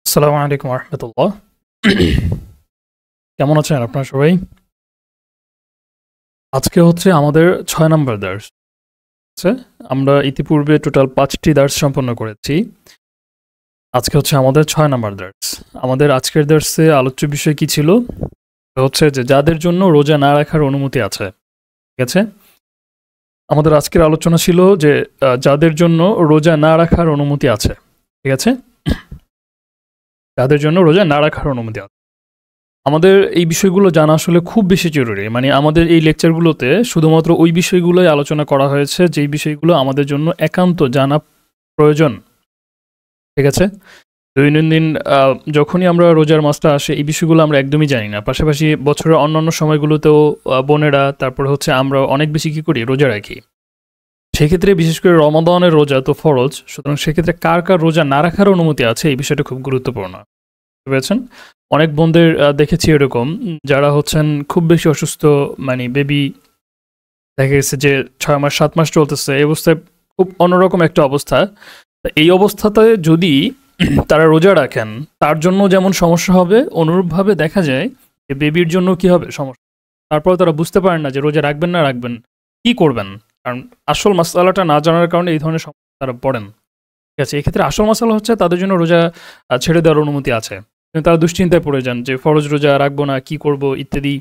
আসসালামু আলাইকুম রহমতুল্লাহ। কেমন আছেন আপনারা সবাই? আজকে হচ্ছে আমাদের ৬ নম্বর দার্স। আছে আমরা ইতিপূর্বে টোটাল ৫টি দার্স সম্পন্ন করেছি। আজকে হচ্ছে আমাদের ৬ নম্বর দার্স। আমাদের আজকের দার্সে আলোচ্য বিষয় কি ছিল? হচ্ছে যে যাদের জন্য রোজা না রাখার অনুমতি আছে। ঠিক আছে? আমাদের আজকের আলোচনা ছিল যে যাদের জন্য রোজা না রাখার অনুমতি আছে। ঠিক আছে? যাদের জন্য রোজা না রাখার অনুমতি আছে। আমাদের এই বিষয়গুলো জানা আসলে খুব বেশি জরুরি। মানে আমাদের এই লেকচারগুলোতে শুধুমাত্র ওই বিষয়গুলোই আলোচনা করা হয়েছে যেই বিষয়গুলো আমাদের জন্য একান্ত জানা প্রয়োজন। ঠিক আছে? দৈনন্দিন যখনই আমরা রোজার মাসটা আসে এই বিষয়গুলো আমরা একদমই জানি না। পাশাপাশি বছরের অন্যান্য সময়গুলোতেও বোনেরা তারপরে হচ্ছে আমরা অনেক বেশি কী করি? রোজা রাখি। সেক্ষেত্রে বিশেষ করে রমাদানের রোজা তো ফরজ। সুতরাং সেক্ষেত্রে কার রোজা না রাখার অনুমতি আছে এই বিষয়টা খুব গুরুত্বপূর্ণ। বুঝতে পেরেছেন? অনেক বোনদের দেখেছি এরকম যারা হচ্ছেন খুব বেশি অসুস্থ, মানে বেবি দেখা গেছে যে ৬ মাস ৭ মাস চলতেছে, এই অবস্থায় খুব অন্যরকম একটা অবস্থা। এই অবস্থাতে যদি তারা রোজা রাখেন তার জন্য যেমন সমস্যা হবে, অনুরূপভাবে দেখা যায় যে বেবির জন্য কি হবে সমস্যা। তারপরে তারা বুঝতে পারেন না যে রোজা রাখবেন না রাখবেন, কি করবেন। কারণ আসল মাসালাটা না জানার কারণে এই ধরনের সমস্যা তারা পড়েন। ঠিক আছে? এক্ষেত্রে আসল মাসালা হচ্ছে তাদের জন্য রোজা ছেড়ে দেওয়ার অনুমতি আছে। তারা দুশ্চিন্তায় পড়ে যান যে ফরজ রোজা রাখবো না, কি করব ইত্যাদি।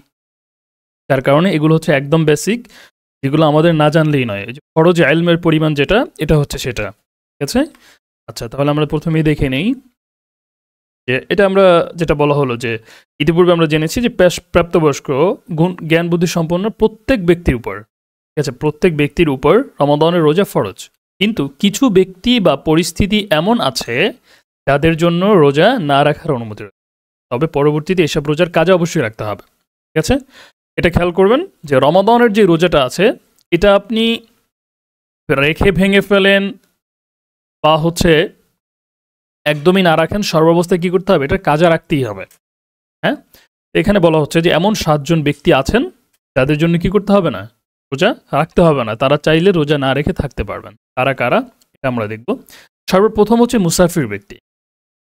যার কারণে এগুলো হচ্ছে একদম বেসিক, যেগুলো আমাদের না জানলেই নয়। ফরজ ইলমের পরিমাণ যেটা, এটা হচ্ছে সেটা। ঠিক আছে? আচ্ছা, তাহলে আমরা প্রথমেই দেখে নেই যে এটা আমরা যেটা বলা হলো যে ইতিপূর্বে আমরা জেনেছি যে প্রাপ্তবয়স্ক জ্ঞান বুদ্ধি সম্পন্ন প্রত্যেক ব্যক্তির উপর, ঠিক আছে, প্রত্যেক ব্যক্তির উপর রমাদানের রোজা ফরজ। কিন্তু কিছু ব্যক্তি বা পরিস্থিতি এমন আছে যাদের জন্য রোজা না রাখার অনুমতি রয়েছে, তবে পরবর্তীতে এসব রোজার কাজে অবশ্যই রাখতে হবে। ঠিক আছে? এটা খেয়াল করবেন যে রমাদানের যে রোজাটা আছে এটা আপনি রেখে ভেঙে ফেলেন বা হচ্ছে একদমই না রাখেন, সর্বাবস্থায় কী করতে হবে? এটা কাজে রাখতেই হবে। হ্যাঁ, এখানে বলা হচ্ছে যে এমন ৭ জন ব্যক্তি আছেন যাদের জন্য কি করতে হবে না? রোজা রাখতে হবে না, তারা চাইলে রোজা না রেখে থাকতে পারবেন। কারা কারা এটা আমরা দেখব। সর্বপ্রথম হচ্ছে মুসাফির ব্যক্তি।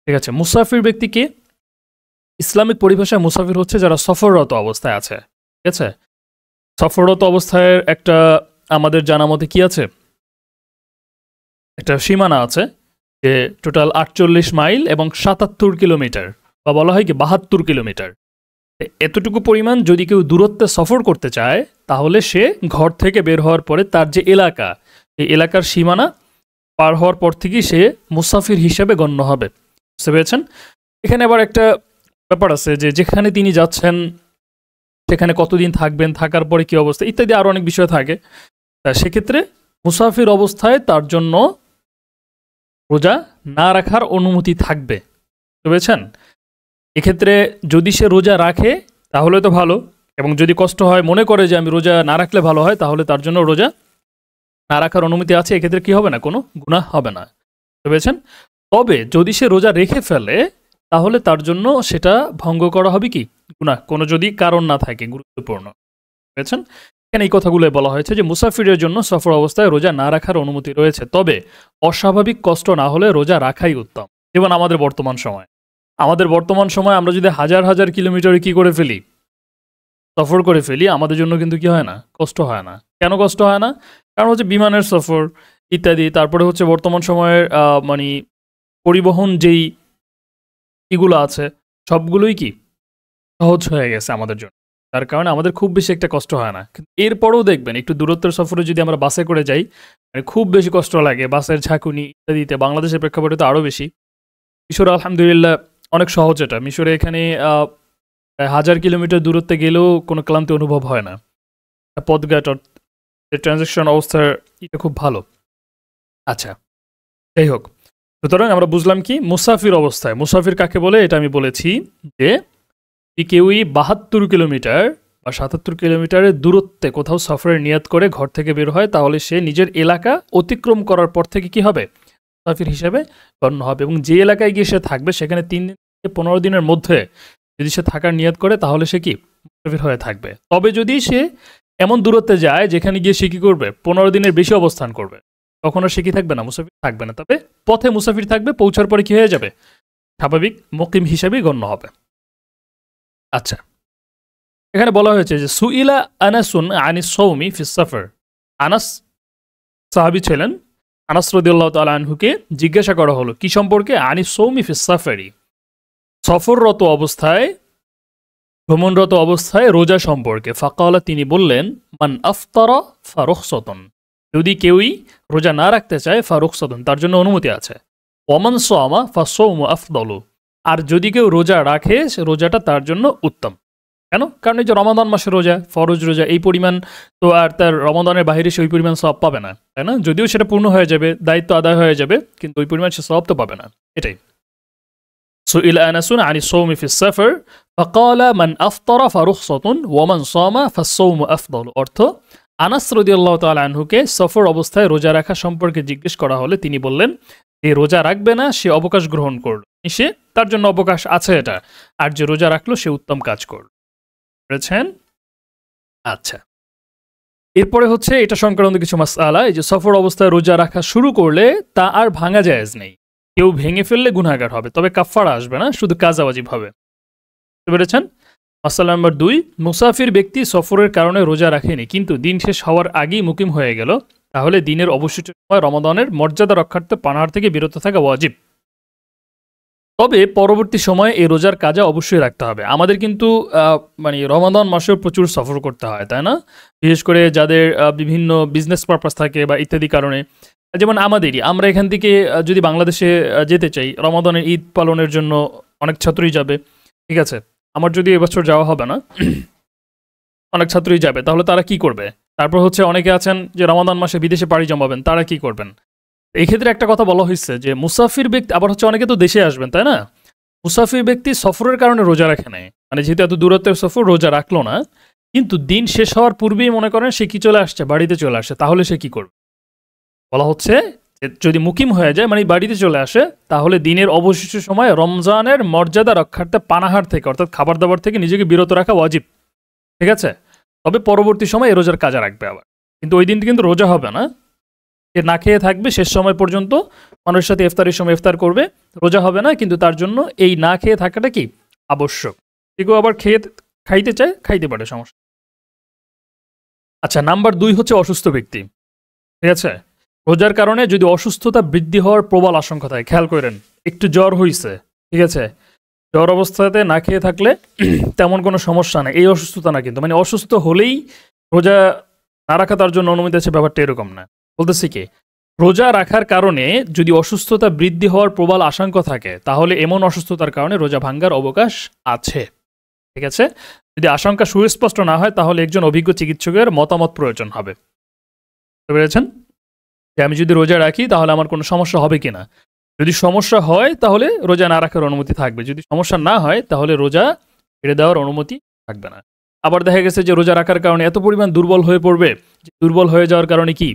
ঠিক আছে? মুসাফির ব্যক্তিকে ইসলামিক পরিভাষায় মুসাফির হচ্ছে যারা সফররত অবস্থায় আছে। ঠিক আছে? সফররত অবস্থায় একটা আমাদের জানা মতে কি আছে? একটা সীমানা আছে যে টোটাল ৪৮ মাইল এবং ৭৭ কিলোমিটার, বা বলা হয় কি ৭২ কিলোমিটার। এতটুকু পরিমাণ যদি কেউ দূরত্বে সফর করতে চায় তাহলে সে ঘর থেকে বের হওয়ার পরে তার যে এলাকা, এই এলাকার সীমানা পার হওয়ার পর থেকেই সে মুসাফির হিসেবে গণ্য হবে। বুঝতে পেরেছেন? এখানে আবার একটা ব্যাপার আছে যে যেখানে তিনি যাচ্ছেন সেখানে কতদিন থাকবেন, থাকার পরে কী অবস্থা ইত্যাদি আরও অনেক বিষয় থাকে। তা সেক্ষেত্রে মুসাফির অবস্থায় তার জন্য রোজা না রাখার অনুমতি থাকবে। বুঝতে পেরেছেন? এক্ষেত্রে যদি সে রোজা রাখে তাহলে তো ভালো, এবং যদি কষ্ট হয়, মনে করে যে আমি রোজা না রাখলে ভালো হয়, তাহলে তার জন্য রোজা না রাখার অনুমতি আছে। এক্ষেত্রে কি হবে না? কোনো গুনাহ হবে না। বুঝতে পেরেছেন? তবে যদি সে রোজা রেখে ফেলে তাহলে তার জন্য সেটা ভঙ্গ করা হবে কি? গুনাহ, কোনো যদি কারণ না থাকে গুরুত্বপূর্ণ। বুঝেছেন? এখানে এই কথাগুলো বলা হয়েছে যে মুসাফিরের জন্য সফর অবস্থায় রোজা না রাখার অনুমতি রয়েছে, তবে অস্বাভাবিক কষ্ট না হলে রোজা রাখাই উত্তম। যেমন আমাদের বর্তমান সময় আমরা যদি হাজার হাজার কিলোমিটারে কি করে ফেলি, সফর করে ফেলি, আমাদের জন্য কিন্তু কি হয় না? কষ্ট হয় না। কেন কষ্ট হয় না? কারণ হচ্ছে বিমানের সফর ইত্যাদি, তারপরে হচ্ছে বর্তমান সময়ের মানে পরিবহন যেই ইগুলো আছে সবগুলোই কি সহজ হয়ে গেছে আমাদের জন্য। তার কারণে আমাদের খুব বেশি একটা কষ্ট হয় না। কিন্তু এরপরেও দেখবেন একটু দূরত্বের সফরে যদি আমরা বাসে করে যাই, মানে খুব বেশি কষ্ট লাগে। বাসের ঝাঁকুনি ইত্যাদিতে বাংলাদেশের প্রেক্ষাপটে তো আরও বেশি। মিশরে আলহামদুলিল্লাহ অনেক সহজ এটা। মিশরে এখানে ১০০০ কিলোমিটার দূরত্বে গেলেও কোনো ক্লান্তি অনুভব হয় না। পথঘাট ট্রানজ্যাকশন অবস্থার এটা খুব ভালো। আচ্ছা, যাই হোক, সুতরাং আমরা বুঝলাম কি মুসাফির অবস্থায়, মুসাফির কাকে বলে এটা আমি বলেছি যে কেউই ৭২ কিলোমিটার বা ৭৭ কিলোমিটারের দূরত্বে কোথাও সফরের নিয়াত করে ঘর থেকে বের হয় তাহলে সে নিজের এলাকা অতিক্রম করার পর থেকে কি হবে? মুসাফির হিসেবে গণ্য হবে। এবং যে এলাকায় গিয়ে সে থাকবে সেখানে ৩ দিন থেকে ১৫ দিনের মধ্যে যদি সে থাকার নিয়াত করে তাহলে সে কি মুসাফির হয়ে থাকবে। তবে যদি সে এমন দূরত্বে যায় যেখানে গিয়ে সে কী করবে? ১৫ দিনের বেশি অবস্থান করবে, তখন আর সে কি থাকবে না? মুসাফির থাকবে না। তবে পথে মুসাফির থাকবে, পৌঁছার পরে কি হয়ে যাবে? স্বাভাবিক মুকিম হিসাবেই গণ্য হবে। আচ্ছা, এখানে বলা হয়েছে যে সুইলা আনাসুন আনিস সৌমি ফিস সাফার। আনাস সাহাবী ছিলেন, আনাস রাদিয়াল্লাহু তাআলা আনহুকে জিজ্ঞাসা করা হলো কি সম্পর্কে? আনিস সৌমি ফিস সাফারি, সফররত অবস্থায়, ভ্রমণরত অবস্থায় রোজা সম্পর্কে। ফাকালা, তিনি বললেন, মান আফতারা ফারুখসাতুন, যদি কেউই রোজা না রাখতে চায় ফারুখসাতুন, তার জন্য অনুমতি আছে। ওমান সামা ফাসসাওমু আফদালু, আর যদি কেউ রোজা রাখে সে রোজাটা তার জন্য উত্তম। কেন? কারণ এই যে রমাদান মাসের রোজা, ফরজ রোজা, এই পরিমাণ তো আর তার রমাদানের বাইরে সে ওই পরিমাণ সওয়াব পাবে না, তাই না? যদিও সেটা পূর্ণ হয়ে যাবে, দায়িত্ব আদায় হয়ে যাবে, কিন্তু ওই পরিমাণ সে সওয়াব তো পাবে না। এটাই সুইলা আনাসুন আনিস সাওমি ফিস সাফার ফাকালা মান আফতারা ফারুখসাতুন ওয়ামান সামা ফাসসাওমু আফদালু। অর্থ, আনাস রাদিয়াল্লাহু তাআলা আনহুকে সফর অবস্থায় রোজা রাখা সম্পর্কে জিজ্ঞেস করা হলে তিনি বললেন, যে রোজা রাখবে না সে অবকাশ গ্রহণ করলো, সে তার জন্য অবকাশ আছে এটা, আর যে রোজা রাখলো সে উত্তম কাজ করল। বুঝেছেন? আচ্ছা, এরপরে হচ্ছে এটা সংক্রান্ত কিছু মাসআলা। এই যে সফর অবস্থায় রোজা রাখা শুরু করলে তা আর ভাঙা জায়েজ নেই, কেউ ভেঙে ফেললে গুনাহগার হবে, তবে কাফফারা আসবে না, শুধু কাজা ওয়াজিব হবে। বুঝতে পেরেছেন? মাসআলা নাম্বার 2, মুসাফির ব্যক্তি সফরের কারণে রোজা রাখেনি কিন্তু দিন শেষ হওয়ার আগেই মুকিম হয়ে গেল, তাহলে দিনের অবশিষ্ট সময় রমাদানের মর্যাদা রক্ষার্থে পানাহার থেকে বিরত থাকা ওয়াজিব। তবে পরবর্তী সময়ে এই রোজার কাজা অবশ্যই রাখতে হবে। আমাদের কিন্তু মানে রমাদান মাসেও প্রচুর সফর করতে হয়, তাই না? বিশেষ করে যাদের বিভিন্ন বিজনেস পারপাস থাকে বা ইত্যাদি কারণে, যেমন আমাদেরই, আমরা এখান থেকে যদি বাংলাদেশে যেতে চাই রমাদানের ঈদ পালনের জন্য, অনেক ছাত্রই যাবে, ঠিক আছে? আমার যদি এবছর যাওয়া হবে না, অনেক ছাত্রই যাবে, তাহলে তারা কি করবে? তারপর হচ্ছে অনেকে আছেন যে রমাদান মাসে বিদেশে পাড়ি জমাবেন, তারা কি করবেন? এই ক্ষেত্রে একটা কথা বলা হয়েছে যে মুসাফির ব্যক্তি, আবার হচ্ছে অনেকে তো দেশে আসবেন, তাই না? মুসাফির ব্যক্তি সফরের কারণে রোজা রাখে নাই, মানে যেহেতু এত দূরত্বের সফর, রোজা রাখলো না, কিন্তু দিন শেষ হওয়ার পূর্বেই মনে করেন সে কি চলে আসছে, বাড়িতে চলে আসে, তাহলে সে কি করবে? বলা হচ্ছে যে যদি মুকিম হয়ে যায়, মানে বাড়িতে চলে আসে, তাহলে দিনের অবশিষ্ট সময় রমজানের মর্যাদা রক্ষার্থে পানাহার থেকে, অর্থাৎ খাবার দাবার থেকে নিজেকে বিরত রাখা ওয়াজিব, ঠিক আছে? তবে পরবর্তী সময় এই রোজার কাজা রাখবে আবার, কিন্তু ওই দিন কিন্তু রোজা হবে না, সে না খেয়ে থাকবে শেষ সময় পর্যন্ত, মানুষের সাথে ইফতারের সময় ইফতার করবে, রোজা হবে না, কিন্তু তার জন্য এই না খেয়ে থাকাটা কি আবশ্যক। কেউ আবার খাইতে চায়, খাইতে পারে, সমস্যা। আচ্ছা, নাম্বার 2 হচ্ছে অসুস্থ ব্যক্তি, ঠিক আছে? রোজার কারণে যদি অসুস্থতা বৃদ্ধি হওয়ার প্রবল আশঙ্কা থাকে, খেয়াল করেন, একটু জ্বর হইছে, ঠিক আছে, জ্বর অবস্থাতে না খেয়ে থাকলে তেমন কোনো সমস্যা নেই, এই অসুস্থতা না, কিন্তু মানে অসুস্থ হলেই রোজা না রাখা তার জন্য অনুমতি আছে, ব্যাপারটা এরকম না। বলতেছি কি, রোজা রাখার কারণে যদি অসুস্থতা বৃদ্ধি হওয়ার প্রবল আশঙ্কা থাকে, তাহলে এমন অসুস্থতার কারণে রোজা ভাঙ্গার অবকাশ আছে, ঠিক আছে? যদি আশঙ্কা সুস্পষ্ট না হয়, তাহলে একজন অভিজ্ঞ চিকিৎসকের মতামত প্রয়োজন হবে। বুঝতে পেরেছেন? যে আমি যদি রোজা রাখি তাহলে আমার কোনো সমস্যা হবে কিনা। যদি সমস্যা হয় তাহলে রোজা না রাখার অনুমতি থাকবে, যদি সমস্যা না হয় তাহলে রোজা ছেড়ে দেওয়ার অনুমতি থাকবে না। আবার দেখা গেছে যে রোজা রাখার কারণে এত পরিমাণ দুর্বল হয়ে পড়বে, যে দুর্বল হয়ে যাওয়ার কারণে কি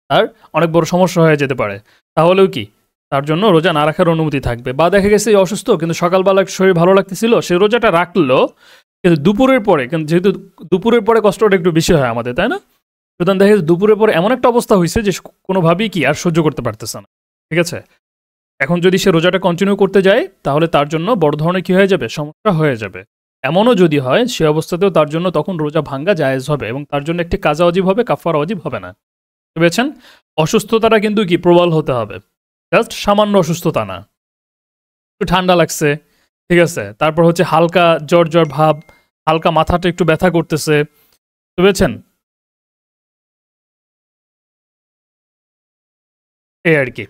আর অনেক বড় সমস্যা হয়ে যেতে পারে, তাহলেও কি তার জন্য রোজা না রাখার অনুমতি থাকবে। বা দেখা গেছে অসুস্থ, কিন্তু সকালবেলা শরীর ভালো লাগতেছিল, সে রোজাটা রাখলো, কিন্তু দুপুরের পরে, কিন্তু যেহেতু দুপুরের পরে কষ্টটা একটু বেশি হয় আমাদের, তাই না? সুতরাং দেখা যাচ্ছে দুপুরের পরে এমন একটা অবস্থা হয়েছে যে কোনোভাবেই কি আর সহ্য করতে পারতেছে না, ঠিক আছে? এখন যদি সে রোজাটা কন্টিনিউ করতে যায়, তাহলে তার জন্য বড় ধরনের কি হয়ে যাবে, সমস্যা হয়ে যাবে। এমনও যদি হয় সে অবস্থাতেও তার জন্য তখন রোজা ভাঙ্গা জায়েজ হবে, এবং তার জন্য একটি কাজা ওয়াজিব হবে, কাফারা ওয়াজিব হবে না। বুঝেছেন? অসুস্থতাটা কিন্তু কি প্রবল হতে হবে, জাস্ট সামান্য অসুস্থতা না, একটু ঠান্ডা লাগছে, ঠিক আছে, তারপর হচ্ছে হালকা জ্বর জ্বর ভাব, হালকা মাথাটা একটু ব্যথা করতেছে, বুঝেছেন? এই আর কি।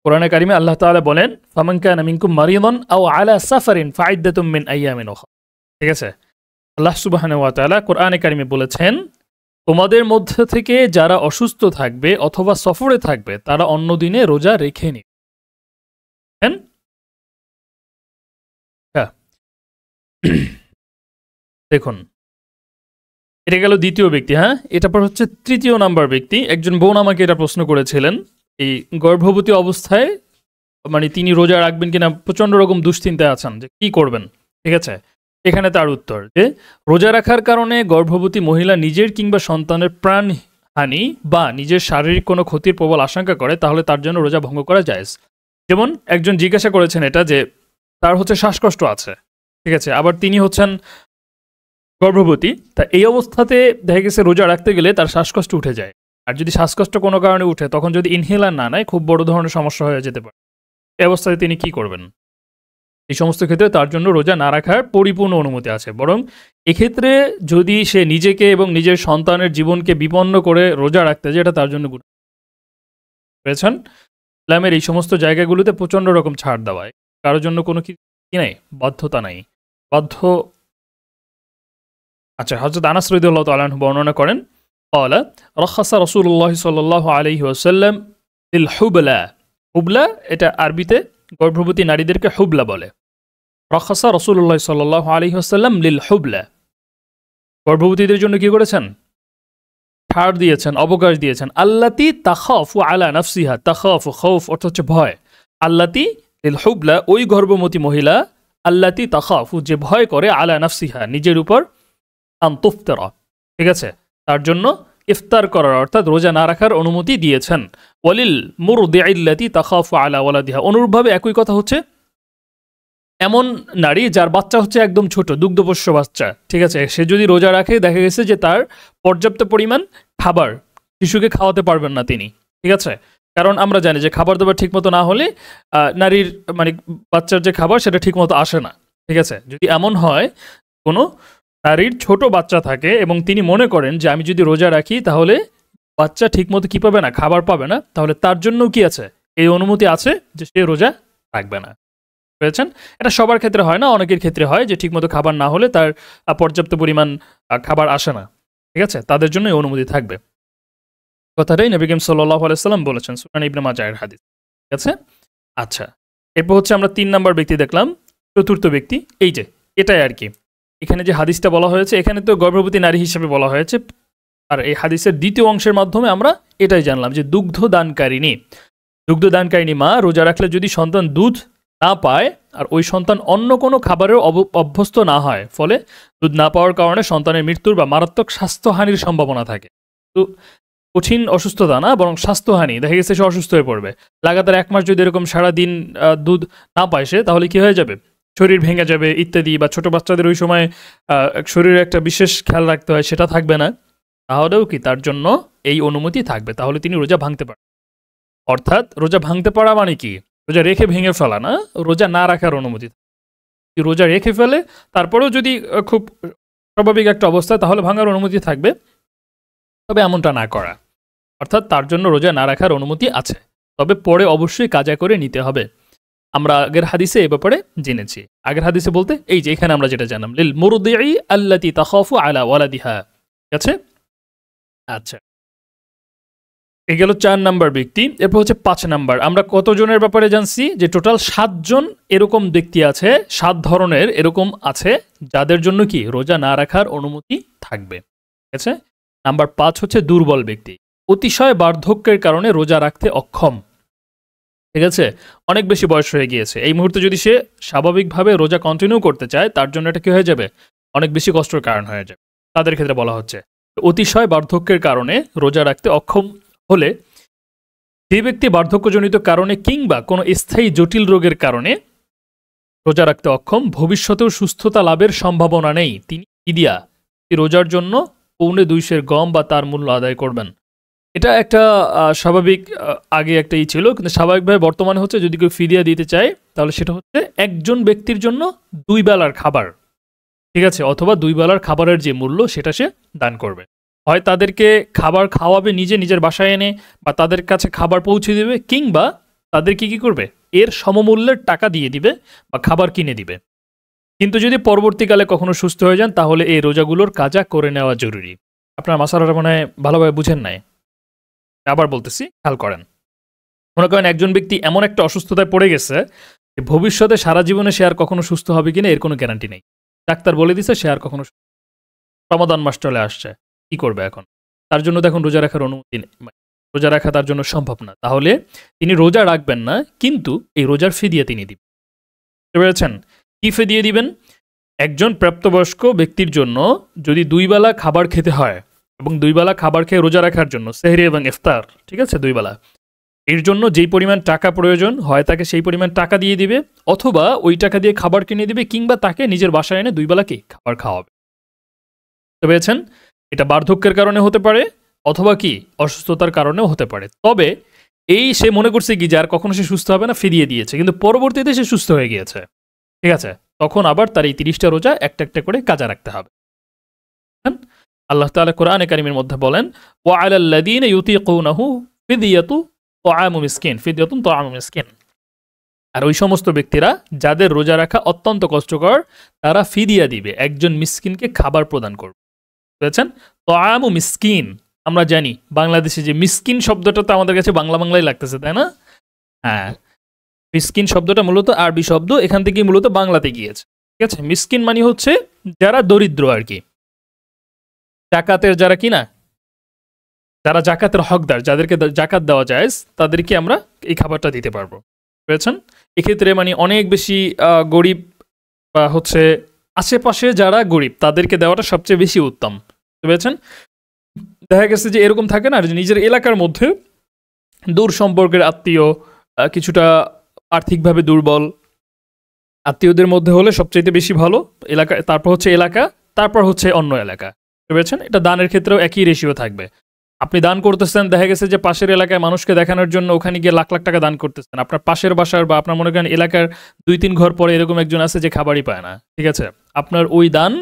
কোরআনে কারিমে আল্লাহ তাআলা বলেন, ফামান কানা মিনকুম মারিদান আও আলা সাফারিন ফাইদ্দাতুম মিন আইয়ামিন উখরা, ঠিক আছে? আল্লাহ সুবহানাহু ওয়া তাআলা কোরআনে কারিমে বলেছেন, তোমাদের মধ্যে থেকে যারা অসুস্থ থাকবে অথবা সফরে থাকবে তারা অন্য দিনে রোজা রেখে নিবে। হ্যাঁ, দেখুন, এটা গেল দ্বিতীয় ব্যক্তি। হ্যাঁ, এটা পর হচ্ছে তৃতীয় নাম্বার ব্যক্তি। একজন বোন আমাকে এটা প্রশ্ন করেছিলেন, এই গর্ভবতী অবস্থায় মানে তিনি রোজা রাখবেন কিনা, প্রচন্ড রকম দুশ্চিন্তায় আছেন যে কি করবেন, ঠিক আছে? এখানে তার উত্তর যে রোজা রাখার কারণে গর্ভবতী মহিলা নিজের কিংবা সন্তানের প্রাণহানি বা নিজের শারীরিক কোনো ক্ষতির প্রবল আশঙ্কা করে, তাহলে তার জন্য রোজা ভঙ্গ করা জায়েজ। যেমন একজন জিজ্ঞাসা করেছেন এটা যে তার হচ্ছে শ্বাসকষ্ট আছে, ঠিক আছে, আবার তিনি হচ্ছেন গর্ভবতী, তা এই অবস্থাতে দেখা গেছে রোজা রাখতে গেলে তার শ্বাসকষ্ট উঠে যায়। আর যদি শ্বাসকষ্ট কোনো কারণে উঠে তখন যদি ইনহেলার না নেয় খুব বড় ধরনের সমস্যা হয়ে যেতে পারে। এই অবস্থায় তিনি কি করবেন? এই সমস্ত ক্ষেত্রে তার জন্য রোজা না রাখার পরিপূর্ণ অনুমতি আছে, বরং এক্ষেত্রে যদি সে নিজেকে এবং নিজের সন্তানের জীবনকে বিপন্ন করে রোজা রাখতে যায়, এটা তার জন্য গুণ পেয়েছেন। ইসলামের এই সমস্ত জায়গাগুলোতে প্রচণ্ড রকম ছাড় দেওয়ায় কারোর জন্য কোনো কি নাই, বাধ্যতা নাই, বাধ্য। আচ্ছা, হযরত আনাস রাদিয়াল্লাহু তাআলা আনহু বর্ণনা করেন, قال رخص رسول الله صلى الله عليه وسلم للحبلى। হুবলা এটা আরবিতে গর্ভবতী নারীদেরকে হুবলা বলে। রখাসা রাসূলুল্লাহ সাল্লাল্লাহু আলাইহি ওয়াসাল্লাম লিল হুবলা, গর্ভবতীদের জন্য কি করেছেন? ছাড় দিয়েছেন, অবকাশ দিয়েছেন। আল্লাতি তাখাফু আলা নাফসিহা, তাখাফু খৌফ অর্থ হচ্ছে ভয়। আল্লাতি লিল হুবলা ওই গর্ভবতী মহিলা, আল্লাতি তাখাফু যে ভয় করে, আলা নাফসিহা নিজের উপর, আন তুফতারা ঠিক আছে, তার জন্য ইফতার করার অর্থাৎ রোজা না রাখার অনুমতি দিয়েছেন। ওয়ালিল মুরদিআল্লাতি তাখাফু আলা ওয়ালাদিহা, অনুরূপভাবে একই কথা হচ্ছে এমন নারী যার বাচ্চা হচ্ছে একদম ছোট, দুগ্ধপোষ্য বাচ্চা, ঠিক আছে, সে যদি রোজা রাখে দেখা গেছে যে তার পর্যাপ্ত পরিমাণ খাবার শিশুকে খাওয়াতে পারবেন না তিনি, ঠিক আছে, কারণ আমরা জানি যে খাবার দাবার ঠিকমতো না হলে নারীর মানে বাচ্চার যে খাবার সেটা ঠিকমতো আসে না, ঠিক আছে। যদি এমন হয় কোনো নারীর ছোট বাচ্চা থাকে এবং তিনি মনে করেন যে আমি যদি রোজা রাখি তাহলে বাচ্চা ঠিকমতো কি পাবে না, খাবার পাবে না, তাহলে তার জন্য কি আছে, এই অনুমতি আছে যে সে রোজা রাখবে না। পেয়েছেন? এটা সবার ক্ষেত্রে হয় না, অনেকের ক্ষেত্রে হয় যে ঠিকমতো খাবার না হলে তার পর্যাপ্ত পরিমাণ খাবার আসে না, ঠিক আছে, তাদের জন্য এই অনুমতি থাকবে। কথাটাই নবী করিম সাল্লাল্লাহু আলাইহি ওয়াসাল্লাম বলেছেন, সুনান ইবনে মাজাহের হাদিস, ঠিক আছে। আচ্ছা, এরপর হচ্ছে আমরা 3 নম্বর ব্যক্তি দেখলাম। চতুর্থ ব্যক্তি এই যে এটাই আর কি, এখানে যে হাদিসটা বলা হয়েছে এখানে তো গর্ভবতী নারী হিসেবে বলা হয়েছে, আর এই হাদিসের দ্বিতীয় অংশের মাধ্যমে আমরা এটাই জানলাম যে দুগ্ধদানকারিণী মা রোজা রাখলে যদি সন্তান দুধ না পায় আর ওই সন্তান অন্য কোনো খাবারেও অভ্যস্ত না হয়, ফলে দুধ না পাওয়ার কারণে সন্তানের মৃত্যুর বা মারাত্মক স্বাস্থ্যহানির সম্ভাবনা থাকে। তো কঠিন অসুস্থতা না, বরং স্বাস্থ্যহানি, দেখা গেছে সে অসুস্থ হয়ে পড়বে। লাগাতার 1 মাস যদি এরকম সারাদিন দুধ না পায় সে, তাহলে কি হয়ে যাবে, শরীর ভেঙে যাবে ইত্যাদি, বা ছোট বাচ্চাদের ওই সময় শরীরে একটা বিশেষ খেয়াল রাখতে হয়, সেটা থাকবে না, তাহলেও কি তার জন্য এই অনুমতি থাকবে, তাহলে তিনি রোজা ভাঙতে পারেন। অর্থাৎ রোজা ভাঙতে পারা মানে কি, রোজা রেখে ভেঙে ফেলা না, রোজা না রাখার অনুমতি। রোজা রেখে ফেলে তারপরেও যদি খুব স্বাভাবিক একটা অবস্থা, তাহলে ভাঙার অনুমতি থাকবে, তবে এমনটা না করা, অর্থাৎ তার জন্য রোজা না রাখার অনুমতি আছে, তবে পরে অবশ্যই কাজা করে নিতে হবে। আমরা আগের হাদিসে এ ব্যাপারে জেনেছি। আগের হাদিসে বলতে এই যে এখানে আমরা যেটা জানলাম, লিল মুরদিই আল্লাতি তাখাফু আলা ওয়ালাদিহা, ঠিক আছে। আচ্ছা, এই গেল 4 নাম্বার ব্যক্তি। এরপর হচ্ছে 5 নাম্বার। আমরা কতজনের ব্যাপারে জানছি যে টোটাল 7 জন এরকম ব্যক্তি আছে, 7 ধরনের এরকম আছে যাদের জন্য কি রোজা না রাখার অনুমতি থাকবে, ঠিক আছে। নাম্বার 5 হচ্ছে দুর্বল ব্যক্তি, অতিশয় বার্ধক্যের কারণে রোজা রাখতে অক্ষম, ঠিক আছে, অনেক বেশি বয়স হয়ে গিয়েছে, এই মুহূর্তে যদি সে স্বাভাবিকভাবে রোজা কন্টিনিউ করতে চায় তার জন্য এটা কি হয়ে যাবে, অনেক বেশি কষ্টের কারণ হয়ে যাবে, তাদের ক্ষেত্রে বলা হচ্ছে অতিশয় বার্ধক্যের কারণে রোজা রাখতে অক্ষম হলে, যে ব্যক্তি বার্ধক্যজনিত কারণে কিংবা কোনো স্থায়ী জটিল রোগের কারণে রোজা রাখতে অক্ষম, ভবিষ্যতেও সুস্থতা লাভের সম্ভাবনা নেই, তিনি ফিদিয়া, রোজার জন্য 2.25 সের গম বা তার মূল্য আদায় করবেন। এটা একটা স্বাভাবিক আগে একটা ছিল, কিন্তু স্বাভাবিকভাবে বর্তমানে হচ্ছে যদি কেউ ফিদিয়া দিতে চায় তাহলে সেটা হচ্ছে একজন ব্যক্তির জন্য 2 বেলার খাবার, ঠিক আছে, অথবা 2 বেলার খাবারের যে মূল্য সেটা সে দান করবে। হয় তাদেরকে খাবার খাওয়াবে নিজের বাসায় এনে, বা তাদের কাছে খাবার পৌঁছে দেবে, কিংবা তাদেরকে কি করবে, এর সমমূল্যের টাকা দিয়ে দিবে বা খাবার কিনে দিবে। কিন্তু যদি পরবর্তীকালে কখনো সুস্থ হয়ে যান তাহলে এই রোজাগুলোর কাজা করে নেওয়া জরুরি। আপনার মাসালাটা মনে হয় ভালোভাবে বুঝেন নাই, আবার বলতেছি, খেয়াল করেন। মনে করেন একজন ব্যক্তি এমন একটা অসুস্থতায় পড়ে গেছে যে ভবিষ্যতে সারা জীবনে সে আর কখনো সুস্থ হবে কিনা এর কোনো গ্যারান্টি নেই, ডাক্তার বলে দিছে সে আর কখনো, রমাদান মাস চলে আসছে, কি করবে এখন, তার জন্য দেখুন রোজা রাখার অনুমতি নেই, রোজা রাখা তার জন্য সম্ভব না, তাহলে তিনি রোজা রাখবেন না, কিন্তু এই রোজার ফিদিয়া তিনি দিবেন। বুঝতে পেরেছেন? কি ফিদিয়া দিবেন? একজন প্রাপ্তবয়স্ক ব্যক্তির জন্য যদি 2 বেলা খাবার খেতে হয় এবং 2 বেলা খাবার খেয়ে রোজা রাখার জন্য সেহরি এবং ইফতার, ঠিক আছে, 2 বেলা, এর জন্য যেই পরিমাণ টাকা প্রয়োজন হয় তাকে সেই পরিমাণ টাকা দিয়ে দিবে, অথবা ওই টাকা দিয়ে খাবার কিনে দিবে, কিংবা তাকে নিজের বাসায় এনে 2 বেলা কি খাবার খাওয়াবে। বুঝতে পেরেছেন? এটা বার্ধক্যের কারণে হতে পারে, অথবা কি অসুস্থতার কারণেও হতে পারে। তবে এই সে মনে করছে কি যে আর কখনো সে সুস্থ হবে না, ফিরিয়ে দিয়েছে, কিন্তু পরবর্তীতে সে সুস্থ হয়ে গিয়েছে, ঠিক আছে, তখন আবার তার এই 30টা রোজা একটা একটা করে কাজা রাখতে হবে। আল্লাহ তাআলা কোরআনে কারীমের মধ্যে বলেন, ওয়া আলাল্লাযীনা ইউতীকুনাহু ফিদিয়াতু তাআমু মিসকিন, ফিদিয়াতুন তাআমু মিসকিন। আর ওই সমস্ত ব্যক্তিরা যাদের রোজা রাখা অত্যন্ত কষ্টকর, তারা ফিদিয়া দিবে, একজন মিসকিনকে খাবার প্রদান করবে। বুঝেছেন? তাআমু মিসকিন, আমরা জানি বাংলাদেশে যে মিসকিন শব্দটা তো আমাদের কাছে বাংলা বাংলাই লাগতেছে, তাই না? হ্যাঁ, মিসকিন শব্দটা মূলত আরবি শব্দ, এখান থেকে মূলত বাংলাতে গিয়েছে, ঠিক আছে? মিসকিন মানে হচ্ছে যারা দরিদ্র আর কি, জাকাতের যারা কিনা, যারা জাকাতের হকদার, যাদেরকে জাকাত দেওয়া যায়, তাদেরকে আমরা এই খাবারটা দিতে পারবো। বুঝেছেন? এক্ষেত্রে মানে অনেক বেশি গরিব বা হচ্ছে আশেপাশে যারা গরিব তাদেরকে দেওয়াটা সবচেয়ে বেশি উত্তম। বুঝেছেন? দেখা গেছে যে এরকম থাকে না যে নিজের এলাকার মধ্যে দূর সম্পর্কের আত্মীয়, কিছুটা আর্থিকভাবে দুর্বল আত্মীয়দের মধ্যে হলে সবচাইতে বেশি ভালো এলাকা, তারপর হচ্ছে এলাকা, তারপর হচ্ছে অন্য এলাকা। বুঝেছেন? এটা দানের ক্ষেত্রেও একই রেশিও থাকবে। আপনি দান করতেছেন, দেখা গেছে যে পাশের এলাকায় মানুষকে দেখানোর জন্য ওখানে গিয়ে লাখ লাখ টাকা দান করতেছেন, আপনার পাশের বাসার বা আপনার মনে করেন এলাকার 2-3 ঘর পরে এরকম একজন আছে যে খাবারই পায় না, ঠিক আছে, আপনার ওই দান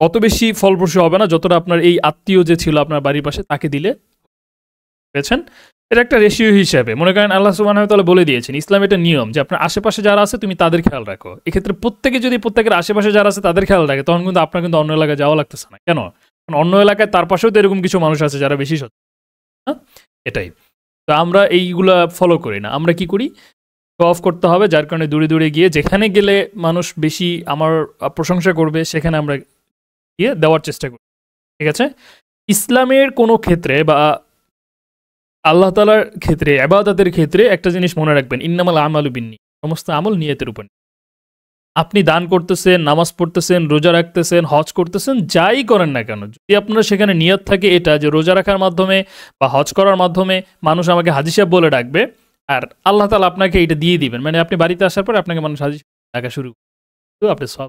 অত বেশি ফলপ্রসূ হবে না যতটা আপনার এই আত্মীয় যে ছিল আপনার বাড়ির পাশে তাকে দিলে। বুঝেছেন? এটা একটা রেশিও হিসেবে মনে করেন আল্লাহ সুবহানাহু ওয়া তাআলা বলে দিয়েছেন, ইসলাম এটা নিয়ম যে আপনার আশেপাশে যারা আছে তুমি তাদের খেয়াল রাখো। এক্ষেত্রে প্রত্যেকে যদি প্রত্যেকের আশেপাশে যারা আছে তাদের খেয়াল রাখে, তখন কিন্তু আপনার কিন্তু অন্য এলাকায় যাওয়া লাগতেছে না। কেন? কারণ অন্য এলাকায় তার পাশেও তো এরকম কিছু মানুষ আছে যারা বেশি সচেতন। এটাই তো আমরা এইগুলা ফলো করি না। আমরা কি করি? শো অফ করতে হবে, যার কারণে দূরে দূরে গিয়ে যেখানে গেলে মানুষ বেশি আমার প্রশংসা করবে সেখানে আমরা গিয়ে দেওয়ার চেষ্টা করি, ঠিক আছে? ইসলামের কোনো ক্ষেত্রে বা আল্লাহ তাআলার ক্ষেত্রে, ইবাদতের ক্ষেত্রে একটা জিনিস মনে রাখবেন, ইন্নামাল আমালু বিন্নিয়াত, সমস্ত আমল নিয়তের উপর। আপনি দান করতেছেন, নামাজ পড়তেছেন, রোজা রাখতেছেন, হজ করতেছেন, যাই করেন না কেন, যদি আপনার সেখানে নিয়ত থাকে এটা যে রোজা রাখার মাধ্যমে বা হজ করার মাধ্যমে মানুষ আমাকে হাজী সাহেব বলে ডাকবে, আর আল্লাহ তাআলা আপনাকে এটা দিয়ে দিবেন, মানে আপনি বাড়িতে আসার পর আপনাকে মানুষ হাজী সাহেব ডাকা শুরু তো আপনি সব